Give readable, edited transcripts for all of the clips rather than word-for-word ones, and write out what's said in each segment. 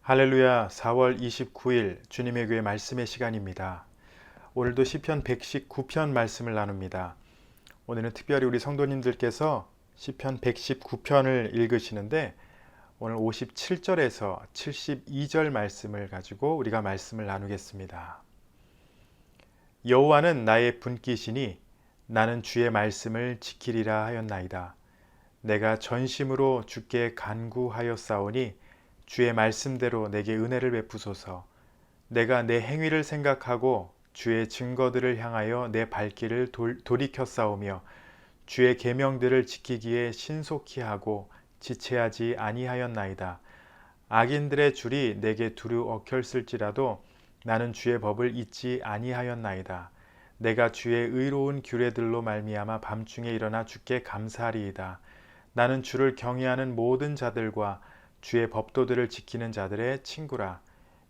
할렐루야. 4월 29일 주님의 교회 말씀의 시간입니다. 오늘도 시편 119편 말씀을 나눕니다. 오늘은 특별히 우리 성도님들께서 시편 119편을 읽으시는데 오늘 57절에서 72절 말씀을 가지고 우리가 말씀을 나누겠습니다. 여호와는 나의 분깃이니 나는 주의 말씀을 지키리라 하였나이다. 내가 전심으로 주께 간구하였사오니 주의 말씀대로 내게 은혜를 베푸소서. 내가 내 행위를 생각하고 주의 증거들을 향하여 내 발길을 돌이켰사오며 주의 계명들을 지키기에 신속히 하고 지체하지 아니하였나이다. 악인들의 줄이 내게 두루 엉켰을지라도 나는 주의 법을 잊지 아니하였나이다. 내가 주의 의로운 규례들로 말미암아 밤중에 일어나 주께 감사하리이다. 나는 주를 경외하는 모든 자들과 주의 법도들을 지키는 자들의 친구라.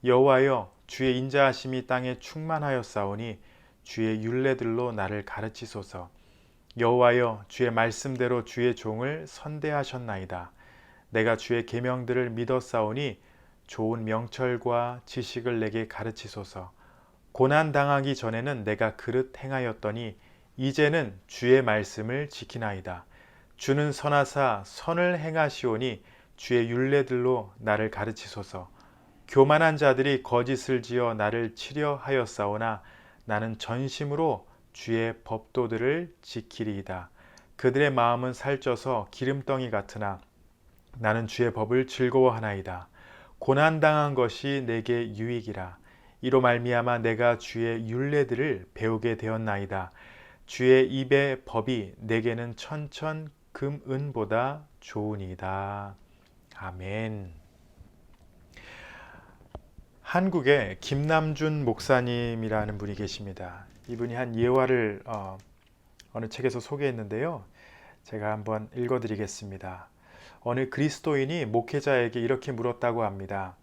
여호와여, 주의 인자하심이 땅에 충만하였사오니 주의 율례들로 나를 가르치소서. 여호와여, 주의 말씀대로 주의 종을 선대하셨나이다. 내가 주의 계명들을 믿었사오니 좋은 명철과 지식을 내게 가르치소서. 고난 당하기 전에는 내가 그릇 행하였더니 이제는 주의 말씀을 지키나이다. 주는 선하사 선을 행하시오니 주의 율례들로 나를 가르치소서. 교만한 자들이 거짓을 지어 나를 치려 하였사오나 나는 전심으로 주의 법도들을 지키리이다. 그들의 마음은 살쪄서 기름덩이 같으나 나는 주의 법을 즐거워하나이다. 고난당한 것이 내게 유익이라. 이로 말미암아 내가 주의 율례들을 배우게 되었나이다. 주의 입의 법이 내게는 천천 금은보다 좋으니이다. 아멘. 한국에 김남준 목사님이라는 분이 계십니다. 이분이 한 예화를 어느 책에서 소개했는데요. 제가 한번 읽어드리겠습니다. 어느 그리스도인이 목회자에게 이렇게 물었다고 합니다.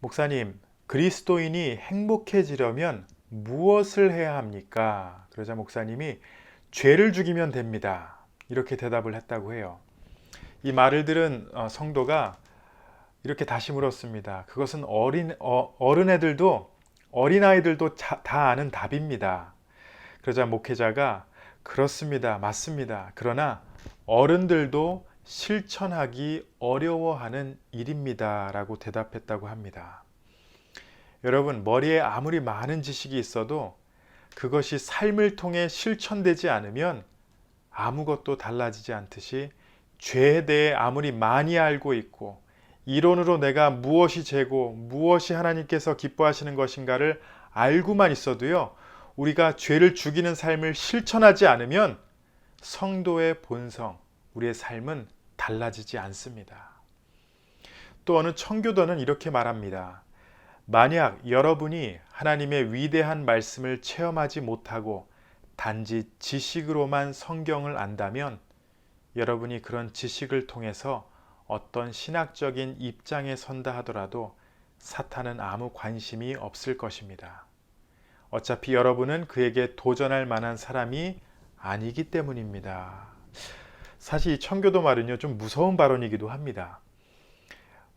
목사님, 그리스도인이 행복해지려면 무엇을 해야 합니까? 그러자 목사님이 죄를 죽이면 됩니다. 이렇게 대답을 했다고 해요. 이 말을 들은 성도가 이렇게 다시 물었습니다. 그것은 어린아이들도 다 아는 답입니다. 그러자 목회자가 그렇습니다. 맞습니다. 그러나 어른들도 실천하기 어려워하는 일입니다. 라고 대답했다고 합니다. 여러분, 머리에 아무리 많은 지식이 있어도 그것이 삶을 통해 실천되지 않으면 아무것도 달라지지 않듯이 죄에 대해 아무리 많이 알고 있고 이론으로 내가 무엇이 죄고 무엇이 하나님께서 기뻐하시는 것인가를 알고만 있어도요, 우리가 죄를 죽이는 삶을 실천하지 않으면 성도의 본성, 우리의 삶은 달라지지 않습니다. 또 어느 청교도는 이렇게 말합니다. 만약 여러분이 하나님의 위대한 말씀을 체험하지 못하고 단지 지식으로만 성경을 안다면 여러분이 그런 지식을 통해서 어떤 신학적인 입장에 선다 하더라도 사탄은 아무 관심이 없을 것입니다. 어차피 여러분은 그에게 도전할 만한 사람이 아니기 때문입니다. 사실 이 청교도 말은요, 좀 무서운 발언이기도 합니다.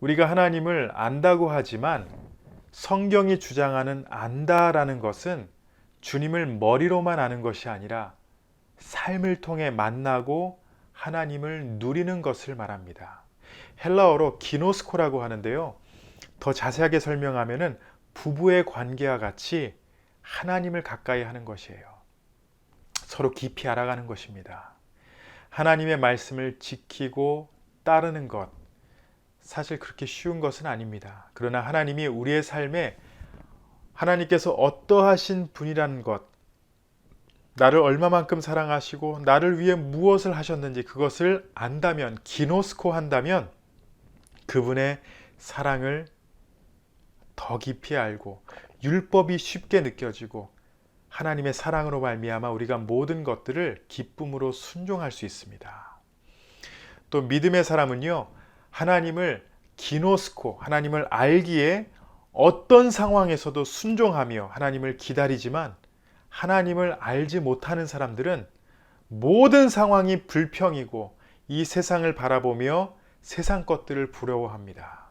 우리가 하나님을 안다고 하지만 성경이 주장하는 안다라는 것은 주님을 머리로만 아는 것이 아니라 삶을 통해 만나고 하나님을 누리는 것을 말합니다. 헬라어로 기노스코라고 하는데요. 더 자세하게 설명하면은 부부의 관계와 같이 하나님을 가까이 하는 것이에요. 서로 깊이 알아가는 것입니다. 하나님의 말씀을 지키고 따르는 것, 사실 그렇게 쉬운 것은 아닙니다. 그러나 하나님이 우리의 삶에 하나님께서 어떠하신 분이라는 것, 나를 얼마만큼 사랑하시고 나를 위해 무엇을 하셨는지 그것을 안다면, 기노스코 한다면 그분의 사랑을 더 깊이 알고 율법이 쉽게 느껴지고 하나님의 사랑으로 말미암아 우리가 모든 것들을 기쁨으로 순종할 수 있습니다. 또 믿음의 사람은요, 하나님을 기노스코, 하나님을 알기에 어떤 상황에서도 순종하며 하나님을 기다리지만 하나님을 알지 못하는 사람들은 모든 상황이 불평이고 이 세상을 바라보며 세상 것들을 부러워합니다.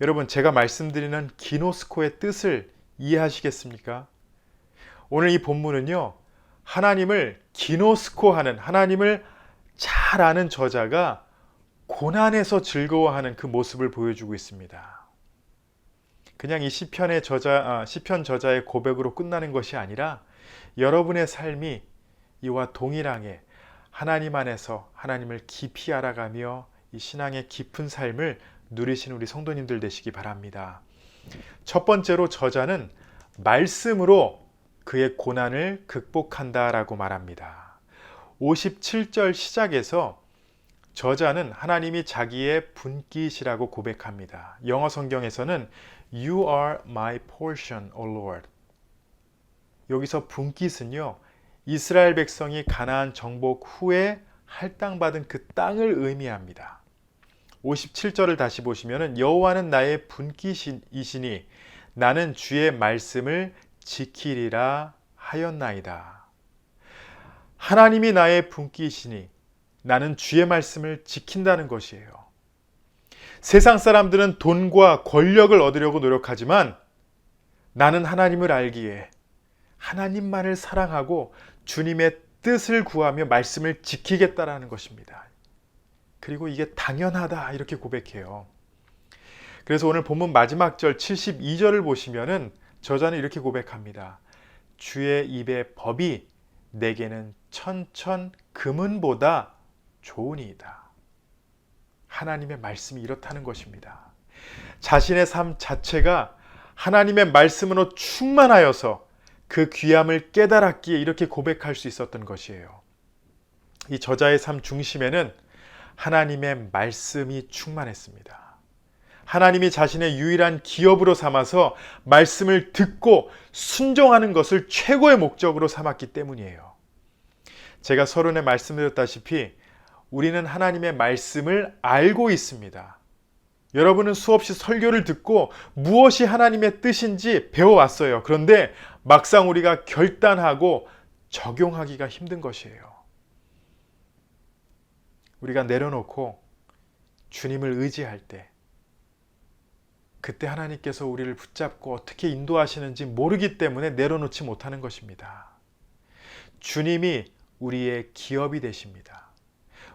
여러분, 제가 말씀드리는 기노스코의 뜻을 이해하시겠습니까? 오늘 이 본문은요, 하나님을 기노스코하는, 하나님을 잘 아는 저자가 고난에서 즐거워하는 그 모습을 보여주고 있습니다. 그냥 이 시편 저자의 고백으로 끝나는 것이 아니라 여러분의 삶이 이와 동일하게 하나님 안에서 하나님을 깊이 알아가며 이 신앙의 깊은 삶을 누리시는 우리 성도님들 되시기 바랍니다. 첫 번째로 저자는 말씀으로 그의 고난을 극복한다라고 말합니다. 57절 시작에서 저자는 하나님이 자기의 분깃이라고 고백합니다. 영어 성경에서는 You are my portion, O Lord. 여기서 분깃은요, 이스라엘 백성이 가나안 정복 후에 할당받은 그 땅을 의미합니다. 57절을 다시 보시면 여호와는 나의 분깃이시니 나는 주의 말씀을 지키리라 하였나이다. 하나님이 나의 분깃이시니 나는 주의 말씀을 지킨다는 것이에요. 세상 사람들은 돈과 권력을 얻으려고 노력하지만 나는 하나님을 알기에 하나님만을 사랑하고 주님의 뜻을 구하며 말씀을 지키겠다라는 것입니다. 그리고 이게 당연하다 이렇게 고백해요. 그래서 오늘 본문 마지막 절 72절을 보시면은 저자는 이렇게 고백합니다. 주의 입의 법이 내게는 천천 금은보다 좋으니이다. 하나님의 말씀이 이렇다는 것입니다. 자신의 삶 자체가 하나님의 말씀으로 충만하여서 그 귀함을 깨달았기에 이렇게 고백할 수 있었던 것이에요. 이 저자의 삶 중심에는 하나님의 말씀이 충만했습니다. 하나님이 자신의 유일한 기업으로 삼아서 말씀을 듣고 순종하는 것을 최고의 목적으로 삼았기 때문이에요. 제가 서론에 말씀드렸다시피 우리는 하나님의 말씀을 알고 있습니다. 여러분은 수없이 설교를 듣고 무엇이 하나님의 뜻인지 배워왔어요. 그런데 막상 우리가 결단하고 적용하기가 힘든 것이에요. 우리가 내려놓고 주님을 의지할 때 그때 하나님께서 우리를 붙잡고 어떻게 인도하시는지 모르기 때문에 내려놓지 못하는 것입니다. 주님이 우리의 기업이 되십니다.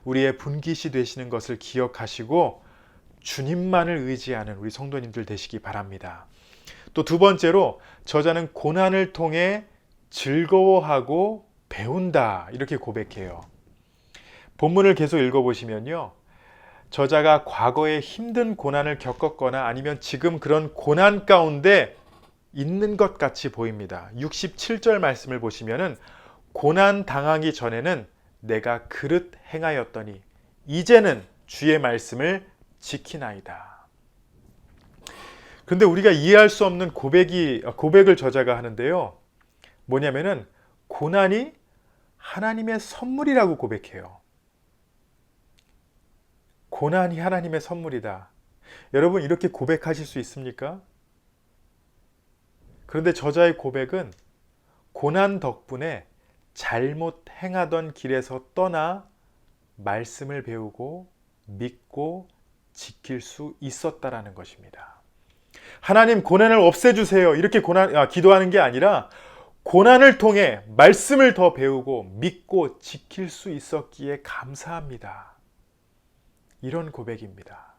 우리의 분깃이 되시는 것을 기억하시고 주님만을 의지하는 우리 성도님들 되시기 바랍니다. 또 두 번째로 저자는 고난을 통해 즐거워하고 배운다 이렇게 고백해요. 본문을 계속 읽어보시면요. 저자가 과거에 힘든 고난을 겪었거나 아니면 지금 그런 고난 가운데 있는 것 같이 보입니다. 67절 말씀을 보시면은 고난 당하기 전에는 내가 그릇 행하였더니 이제는 주의 말씀을 지키나이다. 그런데 우리가 이해할 수 없는 고백을 저자가 하는데요. 뭐냐면은 고난이 하나님의 선물이라고 고백해요. 고난이 하나님의 선물이다. 여러분 이렇게 고백하실 수 있습니까? 그런데 저자의 고백은 고난 덕분에 잘못 행하던 길에서 떠나 말씀을 배우고 믿고 지킬 수 있었다라는 것입니다. 하나님 고난을 없애주세요 이렇게 기도하는 게 아니라 고난을 통해 말씀을 더 배우고 믿고 지킬 수 있었기에 감사합니다. 이런 고백입니다.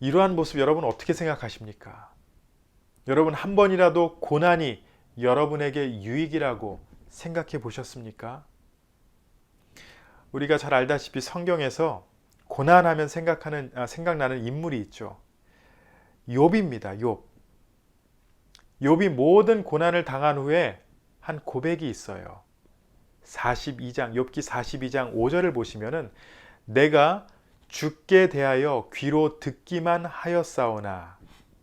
이러한 모습 여러분 어떻게 생각하십니까? 여러분 한 번이라도 고난이 여러분에게 유익이라고 생각해 보셨습니까? 우리가 잘 알다시피 성경에서 고난하면 생각나는 인물이 있죠. 욥입니다. 욥이 모든 고난을 당한 후에 한 고백이 있어요. 42장, 욥기 42장 5절을 보시면은 내가 주께 대하여 귀로 듣기만 하였사오나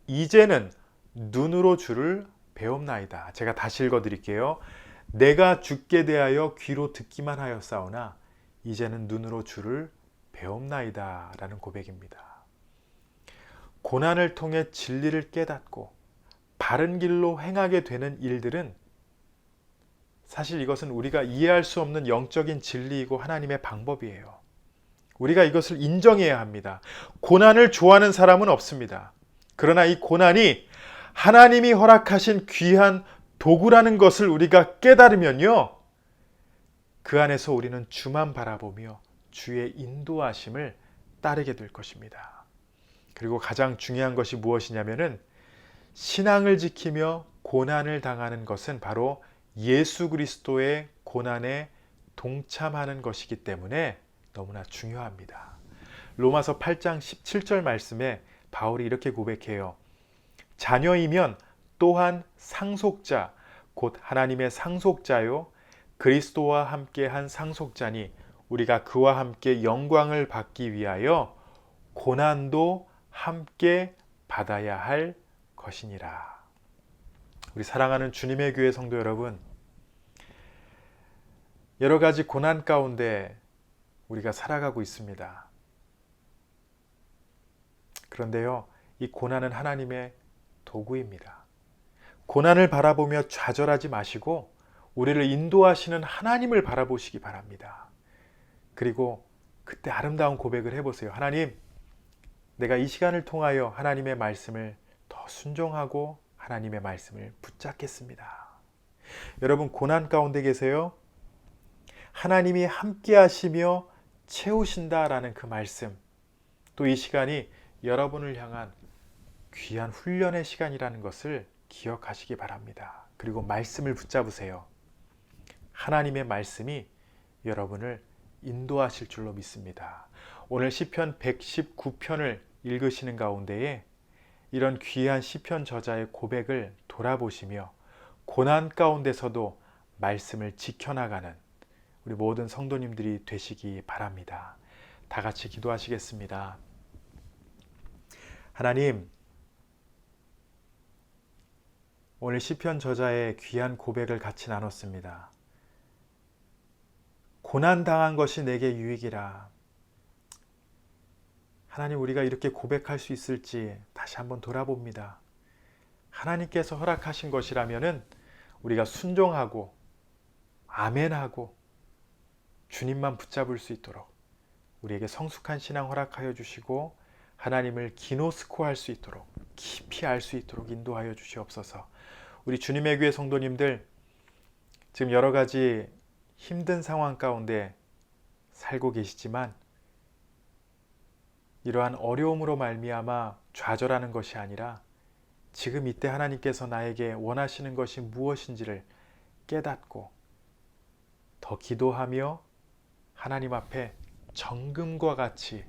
이제는 눈으로 주를 배웁나이다. 제가 다시 읽어드릴게요. 내가 주께 대하여 귀로 듣기만 하였사오나 이제는 눈으로 주를 배웁나이다 라는 고백입니다. 고난을 통해 진리를 깨닫고 바른 길로 행하게 되는 일들은 사실 이것은 우리가 이해할 수 없는 영적인 진리이고 하나님의 방법이에요. 우리가 이것을 인정해야 합니다. 고난을 좋아하는 사람은 없습니다. 그러나 이 고난이 하나님이 허락하신 귀한 도구라는 것을 우리가 깨달으면요, 그 안에서 우리는 주만 바라보며 주의 인도하심을 따르게 될 것입니다. 그리고 가장 중요한 것이 무엇이냐면은, 신앙을 지키며 고난을 당하는 것은 바로 예수 그리스도의 고난에 동참하는 것이기 때문에 너무나 중요합니다. 로마서 8장 17절 말씀에 바울이 이렇게 고백해요. 자녀이면 또한 상속자, 곧 하나님의 상속자요 그리스도와 함께한 상속자니 우리가 그와 함께 영광을 받기 위하여 고난도 함께 받아야 할 것이니라. 우리 사랑하는 주님의 교회 성도 여러분, 여러 가지 고난 가운데 우리가 살아가고 있습니다. 그런데요, 이 고난은 하나님의 도구입니다. 고난을 바라보며 좌절하지 마시고 우리를 인도하시는 하나님을 바라보시기 바랍니다. 그리고 그때 아름다운 고백을 해보세요. 하나님, 내가 이 시간을 통하여 하나님의 말씀을 더 순종하고 하나님의 말씀을 붙잡겠습니다. 여러분, 고난 가운데 계세요? 하나님이 함께 하시며 채우신다라는 그 말씀, 또 이 시간이 여러분을 향한 귀한 훈련의 시간이라는 것을 기억하시기 바랍니다. 그리고 말씀을 붙잡으세요. 하나님의 말씀이 여러분을 인도하실 줄로 믿습니다. 오늘 시편 119편을 읽으시는 가운데에 이런 귀한 시편 저자의 고백을 돌아보시며 고난 가운데서도 말씀을 지켜나가는 우리 모든 성도님들이 되시기 바랍니다. 다 같이 기도하시겠습니다. 하나님, 오늘 시편 저자의 귀한 고백을 같이 나눴습니다. 고난 당한 것이 내게 유익이라. 하나님, 우리가 이렇게 고백할 수 있을지 다시 한번 돌아봅니다. 하나님께서 허락하신 것이라면은 우리가 순종하고 아멘하고 주님만 붙잡을 수 있도록 우리에게 성숙한 신앙 허락하여 주시고 하나님을 기노스코할 수 있도록, 깊이 알 수 있도록 인도하여 주시옵소서. 우리 주님의 교회 성도님들, 지금 여러 가지 힘든 상황 가운데 살고 계시지만 이러한 어려움으로 말미암아 좌절하는 것이 아니라 지금 이때 하나님께서 나에게 원하시는 것이 무엇인지를 깨닫고 더 기도하며 하나님 앞에 정금과 같이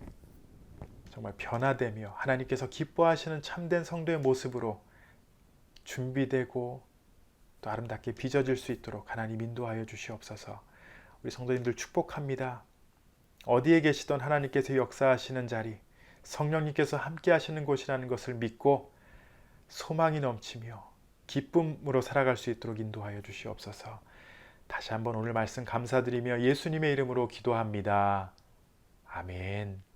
정말 변화되며 하나님께서 기뻐하시는 참된 성도의 모습으로 준비되고 또 아름답게 빚어질 수 있도록 하나님 인도하여 주시옵소서. 우리 성도님들 축복합니다. 어디에 계시던 하나님께서 역사하시는 자리, 성령님께서 함께 하시는 곳이라는 것을 믿고 소망이 넘치며 기쁨으로 살아갈 수 있도록 인도하여 주시옵소서. 다시 한번 오늘 말씀 감사드리며 예수님의 이름으로 기도합니다. 아멘.